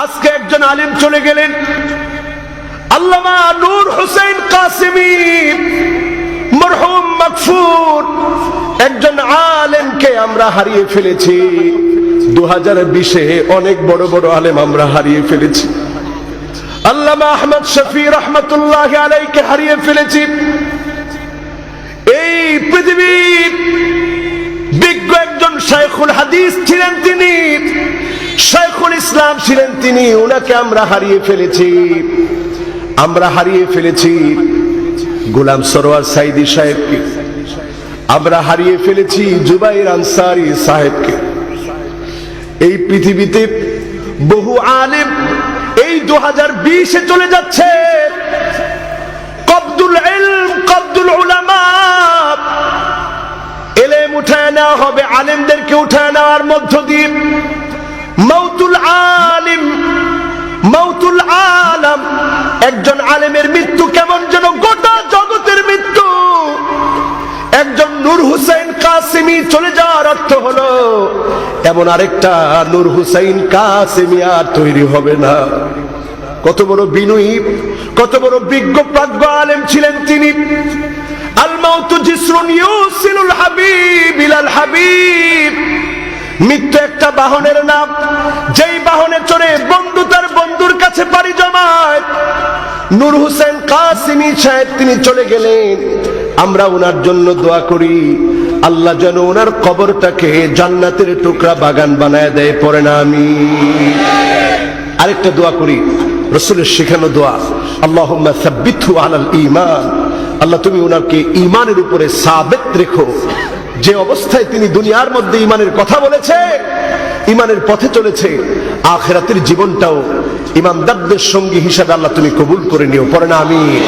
আজকে একজন আলেম চলে গেলেন, আল্লামা নূর হোসেন কাসেমী মরহুম মাগফুর, একজন আলেমকে আমরা হারিয়ে ফেলেছি। 2020-এ অনেক বড় বড় আলেম আমরা হারিয়ে ফেলেছি। আল্লামা আহমদ শফি রহমতুল্লাহি আলাইহিকে হারিয়ে ফেলেছি। এই পৃথিবীর বিজ্ঞ একজন শাইখুল হাদিস ছিলেন তিনি, শাইখুল ইসলাম ছিলেন তিনি, ওনাকে আমরা হারিয়ে ফেলেছি। আমরা হারিয়ে ফেলেছি গোলাম সরোয়ার সাইদি সাহেবকে, আমরা হারিয়ে ফেলেছি জুবাইর আনসারী সাহেবকে। এই পৃথিবীতে বহু আলেম এই 2020-এ চলে যাচ্ছে। কবদুল ইলম, কবদুল উলামা, ইলম উঠায় নেওয়া হবে, আলেমদেরকে উঠায় নেওয়ার মধ্য দিয়ে মাউতুল আলিম, মাউতুল আলম। একজন আলেমের মৃত্যু কেমন যেন গোটা জগতের মৃত্যু। একজন নূর হুসাইন কাসেমী চলে যাওয়ার অর্থ হলো এমন আরেকটা নূর হুসাইন কাসেমী আর তৈরি হবে না। কত বড় বিনয়ী, কত বড় বিজ্ঞ প্রাজ্ঞ আলেম ছিলেন তিনি। আল মাউতু জিসরুন ইউসিলুল হাবিব ইলাল হাবিব। মৃত্যু একটা বাহনের নাম, যেই বাহনে চড়ে বন্ধু তার বন্ধুর কাছে পাড়ি জমায়। নূর হোসেন কাসেমী সাহেব তিনি চলে গেলেন, আমরা ওনার জন্য দোয়া করি আল্লাহ যেন ওনার কবরটাকে জান্নাতের টুকরা বাগান বানায় দেয়, পড়ে না আমিন। আরেকটা দোয়া করি, রাসূলের শেখানো দোয়া, আল্লাহুম্মা সাব্বিতহু আলাল ঈমান। আল্লাহ তুমি ওনাকে ঈমানের উপরে সাবিত রেখো। যে অবস্থায় তিনি দুনিয়ার মধ্যে ঈমানের কথা বলেছে, ঈমানের পথে চলেছে, আখিরাতের জীবনটাও ঈমানদারদের সঙ্গী হিসাবে আল্লাহ তুমি কবুল করে নিও, পড়ে না আমিন।